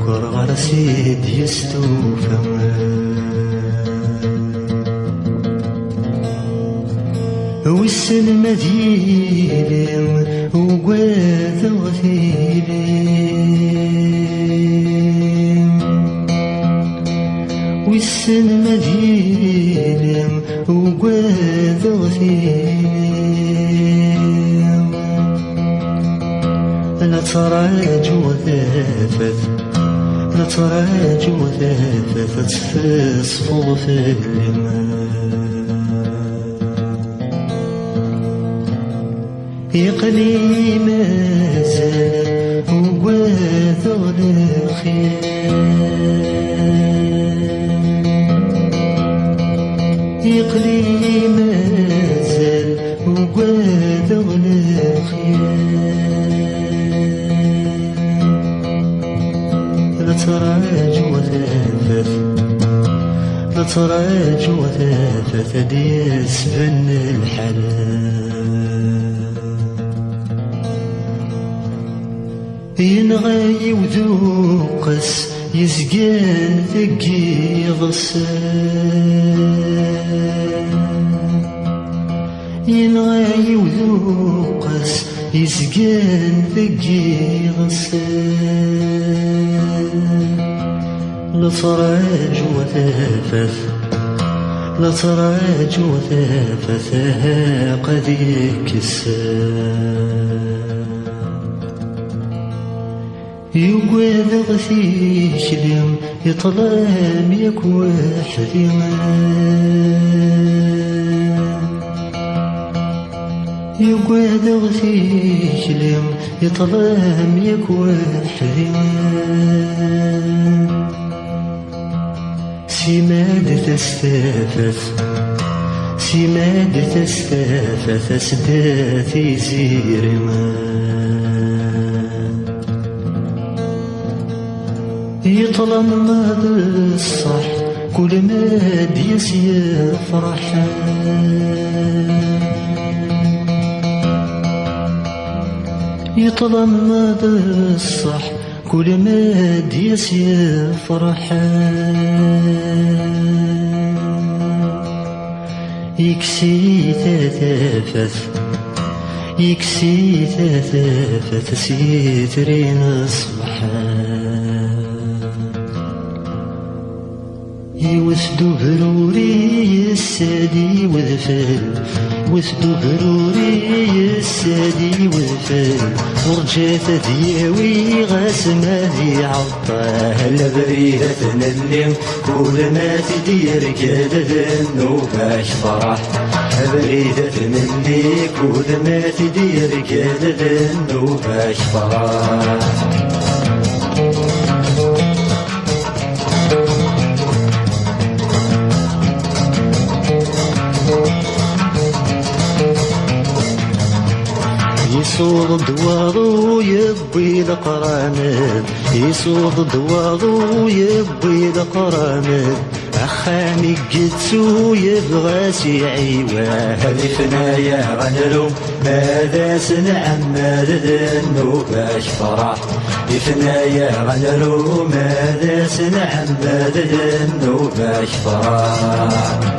غار سيد يستوفى والسن مدينة وقوات غثيلة والسن مدينة وقوات غثيلة لا تراجع وثافت لا تراجع وثافت تصفصف في الماء يقلي مازال وقاثغ الخيال يقلي مازال وقاثغ الخيال لا تراجع وثافت لا تراجع وثافت ديس فن الحلال ينغي وذوقس يسقان ثقي غسان ينغي وذوقس يسقان ثقي غسان لا تراج وثافث لا تراج وثافث قد يكسان يقوى غثيش اليوم يطلام يك وحدي يقوى غثيش اليوم يطلام يك وحدي سماد تستافث سماد تستافث سداتي زير يطلم ماذا الصح كل ما ديس يفرح يطلم ماذا الصح كل ما ديس يفرح يكسي تتافث يكسي تتافث سيترين الصبحان يوثدو بروري السادي وذفل وثدو بروري السادي وذفل ورجات دياوي غاسمة ذي عطاه لبريدة اللي كل ما تدير كذا باش فرح بريدة اللي كل ما تدير كذا باش فرح يصوض دواضو يبي القرامد يصوض دواضو يبي القرامد أخاني قدسو يبغى سيعيوه هدفنا يا غنلو ماذا سنعم ذنو باش فرح هدفنا يا غنلو ماذا سنعم ذنو باش فرح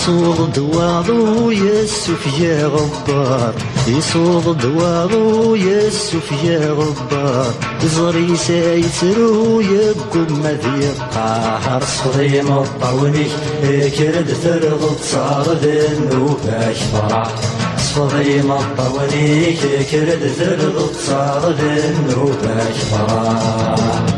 يصوض دواضو يسوف يا غبار يصوض دواضو يسوف يا غبار زري سايسرو يقوم ذي قاهر صدي مطوني كرد ثرض صار ذنو باش فرح صدي مطوني كرد ثرض صار ذنو باش فرح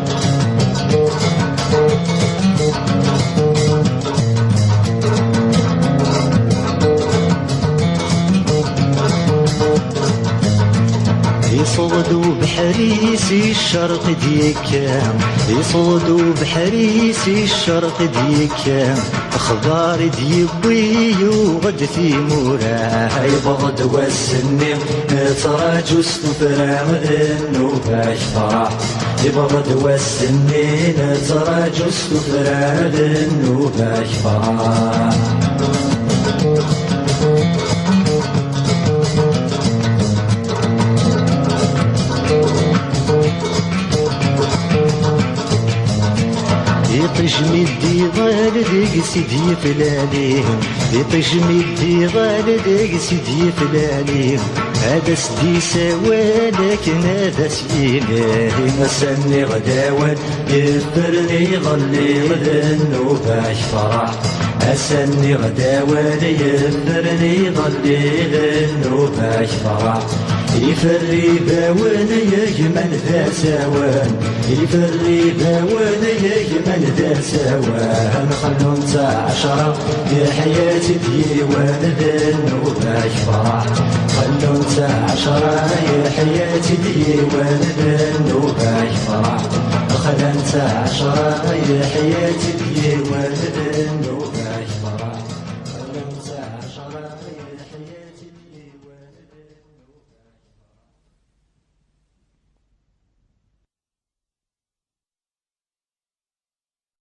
يصودوا بحريسي الشرق ديكام يصودوا بحريسي الشرق ديكام أخبار ديبي وغد في موراه يبغض والسني تراجو استفرام انه باش فرح يبغض والسني تراجو استفرام انه باش فرح يطجمي الديغال ديك سيدي فلاليهم يطجمي الديغال ديك سيدي فلاليهم هذا سدي سوا لكن هذا سيناهم مسني غداوان يفرني ظلي غدنو باش فرح أسني غداوان يفرني ظلي غدنو باش فرح يفري باوان يجمل ذا سوان يفري باوان يجمل ذا سوان خلو انت عشرة يا حياتي ديوان ذنو باش فرح خلو انت عشرة يا حياتي ديوان ذنو باش فرح خلو انت عشرة يا حياتي ديوان ذنو